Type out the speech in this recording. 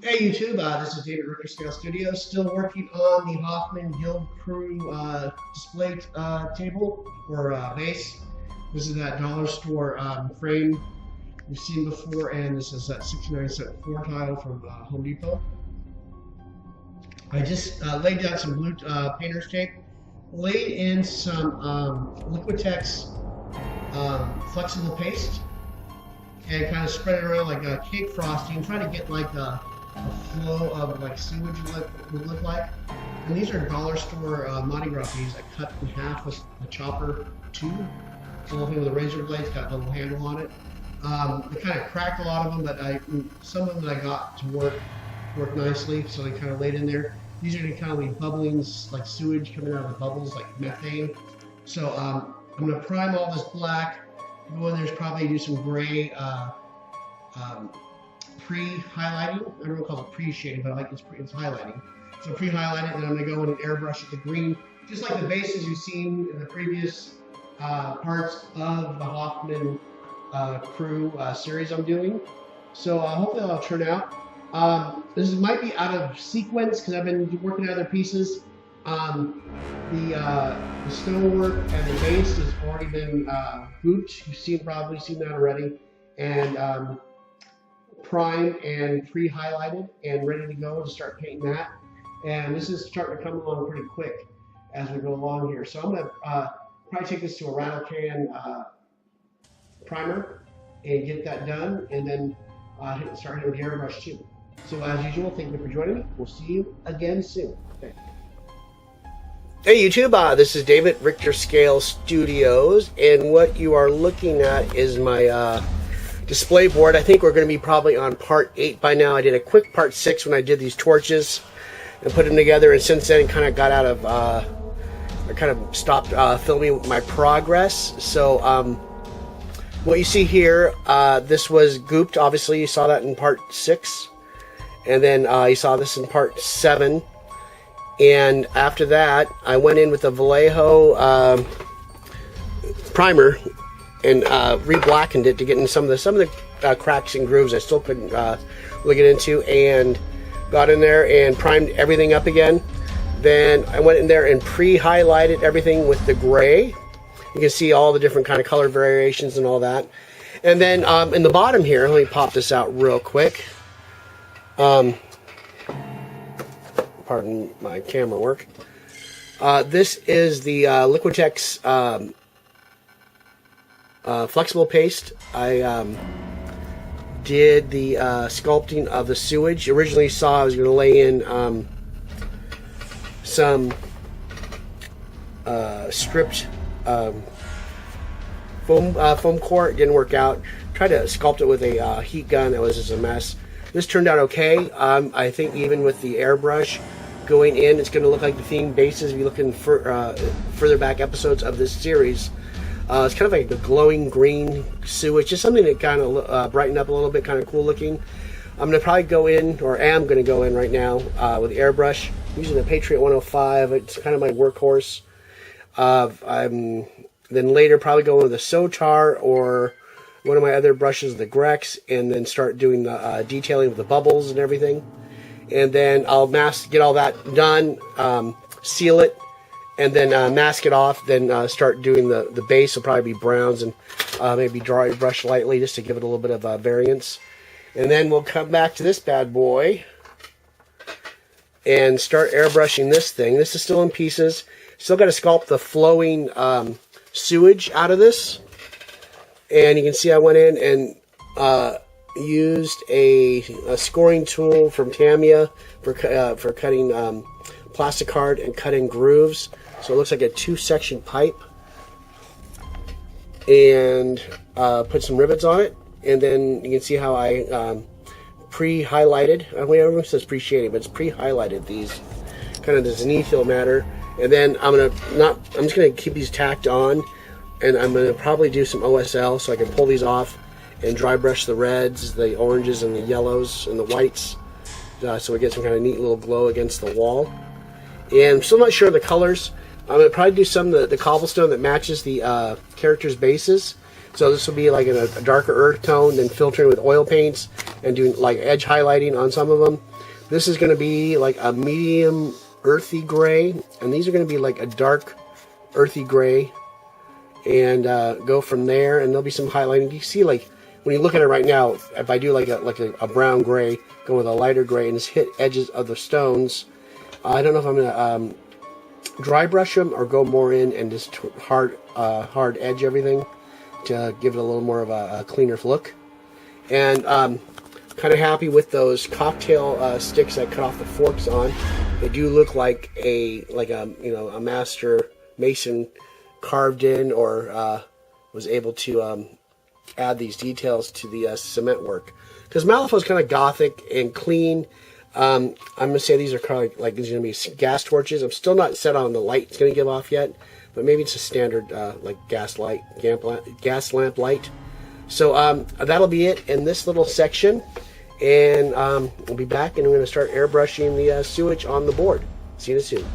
Hey YouTube, this is David Richter Scale Studios, still working on the Hoffman Guild Crew display table or base. This is that dollar store frame you've seen before, and this is that 69-cent floor tile from Home Depot. I just laid down some blue painter's tape, laid in some Liquitex flexible paste, and kind of spread it around like a cake frosting, trying to get like a flow of like sewage would look like. And these are dollar store Mardi Gras peas I cut in half with a chopper tube. It's a little thing with a razor blade, it's got a little handle on it. They kind of cracked a lot of them, but some of them I got to work nicely, so they kind of laid in there. These are going to kind of be bubblings, like sewage coming out of the bubbles, like methane. So I'm going to prime all this black. Go in there's probably do some gray pre-highlighting. I don't know what to call it pre-shading, but I like it's highlighting. So pre-highlight it, and I'm going to go in and airbrush it to green, just like the bases you've seen in the previous parts of the Hoffman crew series I'm doing. So hopefully that'll turn out. This might be out of sequence because I've been working on other pieces. The stonework and the base has already been gooped. You've probably seen that already, and primed and pre-highlighted and ready to go to start painting that. And this is starting to come along pretty quick as we go along here. So I'm going to probably take this to a rattle can primer and get that done, and then start hitting with the airbrush too. So as usual, thank you for joining me. We'll see you again soon. Okay. Hey YouTube, this is David Richter Scale Studios, and what you are looking at is my display board. I think we're going to be probably on part 8 by now. I did a quick part 6 when I did these torches and put them together, and since then kind of got out of I kind of stopped filming my progress. So what you see here, this was gooped. Obviously you saw that in part 6, and then you saw this in part 7. And after that, I went in with a Vallejo primer and re-blackened it to get in some of the cracks and grooves I still couldn't really get into, and got in there and primed everything up again. Then I went in there and pre-highlighted everything with the gray. You can see all the different kind of color variations and all that. And then in the bottom here, let me pop this out real quick. Pardon my camera work. This is the Liquitex flexible paste. I did the sculpting of the sewage. Originally saw I was going to lay in some stripped foam core. It didn't work out. Tried to sculpt it with a heat gun. That was just a mess. This turned out okay. I think even with the airbrush going in, it's going to look like the theme bases. If you look in further back episodes of this series, it's kind of like the glowing green sewage, just something that kind of brighten up a little bit, kind of cool looking. I'm going to probably go in, or am going to go in right now with the airbrush, using the Patriot 105. It's kind of my workhorse. Then later probably go with the Sotar or one of my other brushes, the Grex, and then start doing the detailing of the bubbles and everything. And then I'll get all that done, seal it, and then mask it off. Then start doing the base. Will probably be browns and maybe dry brush lightly just to give it a little bit of variance. And then we'll come back to this bad boy and start airbrushing this thing. This is still in pieces. Still got to sculpt the flowing sewage out of this. And you can see I went in and used a scoring tool from Tamiya for cutting plastic card and cutting grooves. So it looks like a 2-section pipe. And put some rivets on it. And then you can see how I pre-highlighted. Everyone says pre-shading, but it's pre-highlighted these, kind of the zenithal matter. And then I'm just gonna keep these tacked on, and I'm gonna probably do some OSL so I can pull these off and dry brush the reds, the oranges, and the yellows, and the whites, so we get some kind of neat little glow against the wall. And I'm still not sure of the colors. I'm going to probably do some of the cobblestone that matches the characters' bases. So this will be like in a darker earth tone, then filtering with oil paints and doing like edge highlighting on some of them. This is going to be like a medium earthy gray, and these are going to be like a dark earthy gray, and go from there. And there'll be some highlighting. You see, like when you look at it right now, if I do like a brown gray, go with a lighter gray, and just hit edges of the stones. I don't know if I'm going to dry brush them or go more in and just hard edge everything to give it a little more of a cleaner look. And kind of happy with those cocktail sticks I cut off the forks on. They do look like a master mason carved in or was able to add these details to the cement work. Because Malifaux is kind of gothic and clean. I'm going to say these are kind of like these are going to be gas torches. I'm still not set on the light it's going to give off yet, but maybe it's a standard like gas lamp light. So that'll be it in this little section, and we'll be back and we're going to start airbrushing the sewage on the board. See you soon.